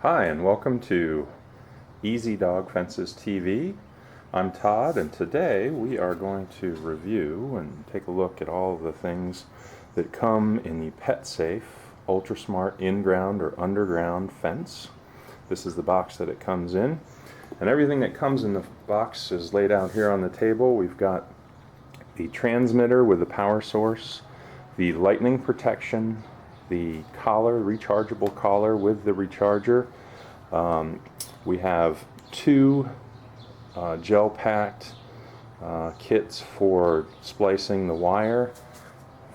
Hi, and welcome to Easy Dog Fences TV. I'm Todd, and today we are going to review and take a look at all of the things that come in the PetSafe UltraSmart in-ground or underground fence. This is the box that it comes in, and everything that comes in the box is laid out here on the table. We've got the transmitter with the power source, the lightning protection, the collar, rechargeable collar with the recharger. We have two gel-packed kits for splicing the wire,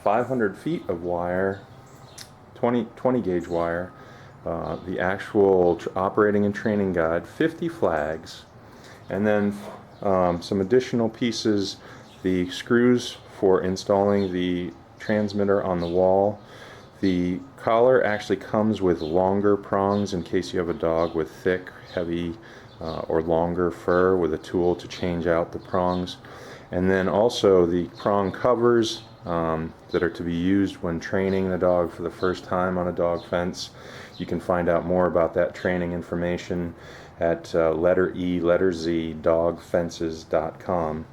500 feet of wire, 20 gauge wire, the actual operating and training guide, 50 flags, and then some additional pieces, the screws for installing the transmitter on the wall. The collar actually comes with longer prongs in case you have a dog with thick, heavy, or longer fur, with a tool to change out the prongs. And then also the prong covers that are to be used when training the dog for the first time on a dog fence. You can find out more about that training information at letter Z dogfences.com.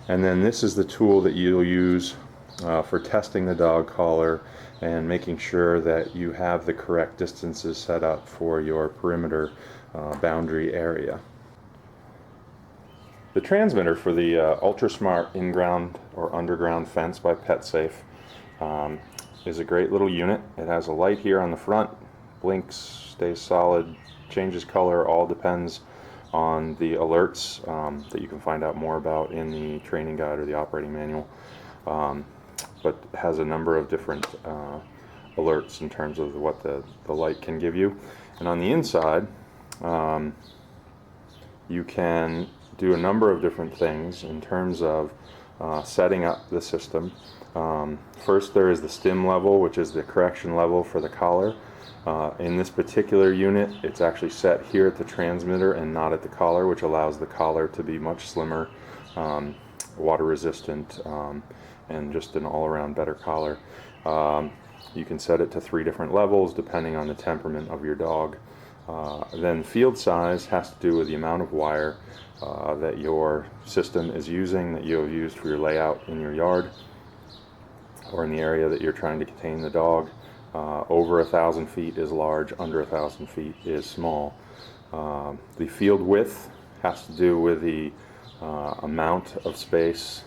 And then this is the tool that you'll use for testing the dog collar and making sure that you have the correct distances set up for your perimeter boundary area. The transmitter for the UltraSmart in-ground or underground fence by PetSafe is a great little unit. It has a light here on the front, blinks, stays solid, changes color, all depends on the alerts that you can find out more about in the training guide or the operating manual. But has a number of different alerts in terms of what the light can give you. And on the inside, you can do a number of different things in terms of setting up the system. First, there is the stim level, which is the correction level for the collar. In this particular unit, it's actually set here at the transmitter and not at the collar, which allows the collar to be much slimmer, water resistant, and just an all-around better collar. You can set it to 3 different levels depending on the temperament of your dog. Then field size has to do with the amount of wire that your system is using, that you have used for your layout in your yard or in the area that you're trying to contain the dog. Over 1,000 feet is large, under 1,000 feet is small. The field width has to do with the amount of space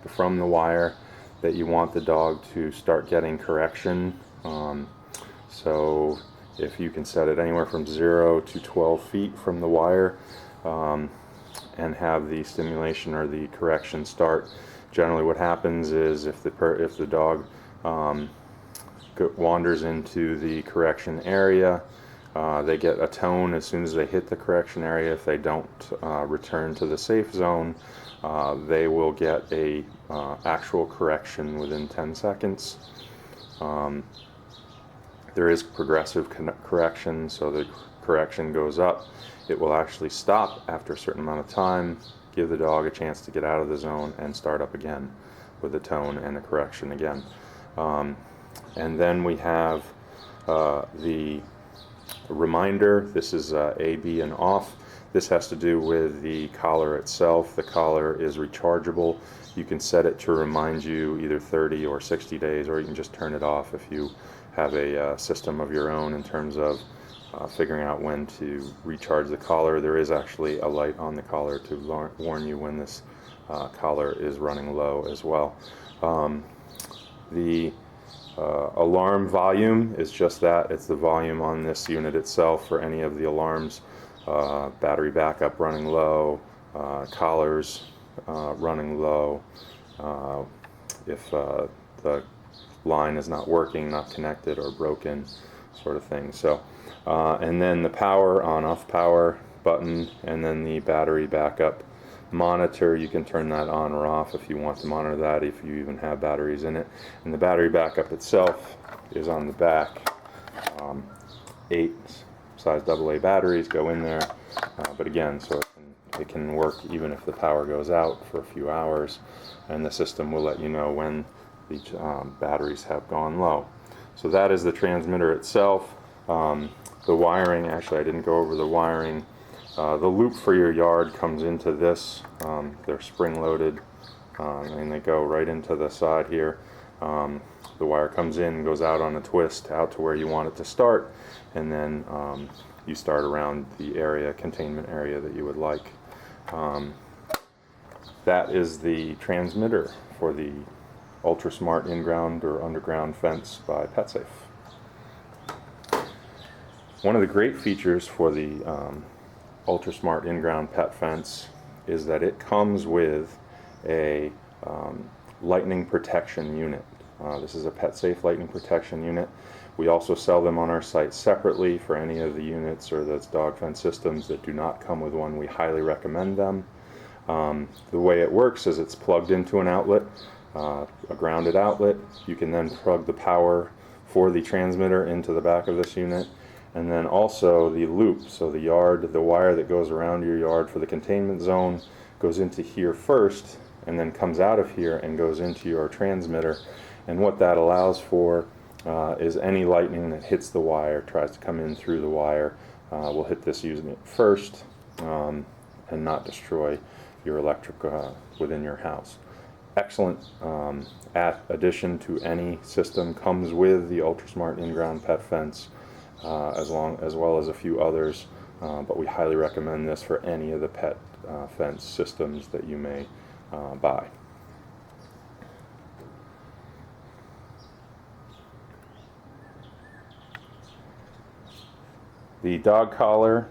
from the wire that you want the dog to start getting correction. So if you can set it anywhere from 0 to 12 feet from the wire and have the stimulation or the correction start, generally what happens is if the dog wanders into the correction area, they get a tone as soon as they hit the correction area. If they don't return to the safe zone, they will get a actual correction within 10 seconds. There is progressive correction, so the correction goes up. It will actually stop after a certain amount of time, give the dog a chance to get out of the zone and start up again with the tone and the correction again. And then we have the reminder. This is A, B, and off. This has to do with the collar itself. The collar is rechargeable. You can set it to remind you either 30 or 60 days, or you can just turn it off if you have a system of your own in terms of figuring out when to recharge the collar. There is actually a light on the collar to warn you when this collar is running low as well. The alarm volume is just that. It's the volume on this unit itself for any of the alarms. Battery backup running low, collars running low, if the line is not working, not connected, or broken, sort of thing. So, and then the power on/off power button, and then the battery backup monitor. You can turn that on or off if you want to monitor that, if you even have batteries in it. And the battery backup itself is on the back. 8 size AA batteries go in there, but again, so it can work even if the power goes out for a few hours, and the system will let you know when the batteries have gone low. So that is the transmitter itself. The wiring, actually I didn't go over the wiring. The loop for your yard comes into this. They're spring loaded, and they go right into the side here. The wire comes in, goes out on a twist out to where you want it to start, and then you start around the area, containment area that you would like. That is the transmitter for the UltraSmart in-ground or underground fence by PetSafe. One of the great features for the UltraSmart in-ground pet fence is that it comes with a lightning protection unit. This is a PetSafe lightning protection unit. We also sell them on our site separately for any of the units or those dog fence systems that do not come with one. We highly recommend them. The way it works is it's plugged into an outlet, a grounded outlet. You can then plug the power for the transmitter into the back of this unit, and then also the loop, so the wire that goes around your yard for the containment zone goes into here first and then comes out of here and goes into your transmitter. And what that allows for is any lightning that hits the wire, tries to come in through the wire, will hit this unit first and not destroy your electric within your house. Excellent addition to any system. Comes with the UltraSmart in-ground pet fence, as well as a few others, but we highly recommend this for any of the pet fence systems that you may buy. The dog collar.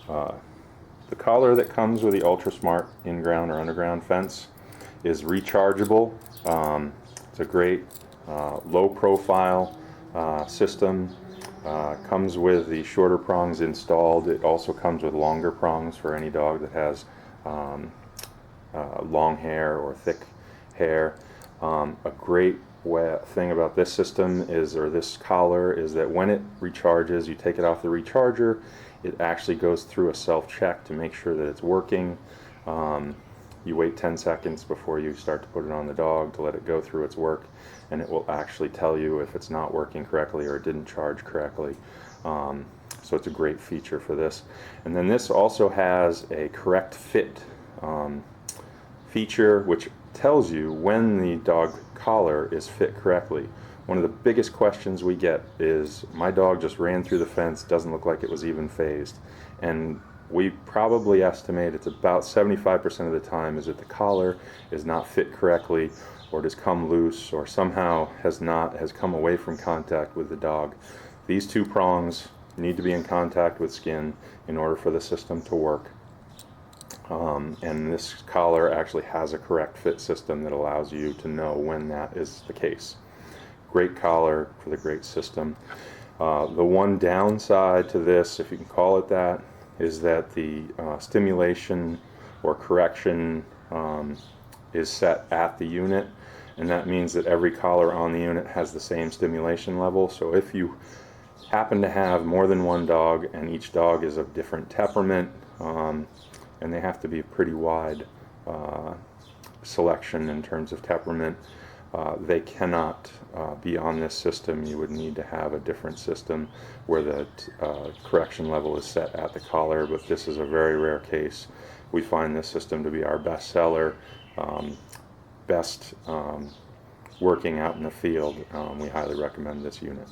The collar that comes with the UltraSmart in-ground or underground fence is rechargeable. It's a great low-profile system. Comes with the shorter prongs installed. It also comes with longer prongs for any dog that has long hair or thick hair. A great thing about this system is, or this collar, is that when it recharges, you take it off the recharger, it actually goes through a self-check to make sure that it's working. You wait 10 seconds before you start to put it on the dog to let it go through its work, and it will actually tell you if it's not working correctly or it didn't charge correctly. So it's a great feature for this. And then this also has a correct fit feature, which tells you when the dog collar is fit correctly. One of the biggest questions we get is, my dog just ran through the fence, doesn't look like it was even phased. And we probably estimate it's about 75% of the time is that the collar is not fit correctly, or it has come loose, or somehow has come away from contact with the dog. These two prongs need to be in contact with skin in order for the system to work. And this collar actually has a correct fit system that allows you to know when that is the case. Great collar for the great system. The one downside to this, if you can call it that, is that the stimulation or correction is set at the unit, and that means that every collar on the unit has the same stimulation level. So if you happen to have more than one dog and each dog is of different temperament, and they have to be a pretty wide selection in terms of temperament, they cannot be on this system. You would need to have a different system where the correction level is set at the collar, but this is a very rare case. We find this system to be our best seller, best working out in the field. We highly recommend this unit.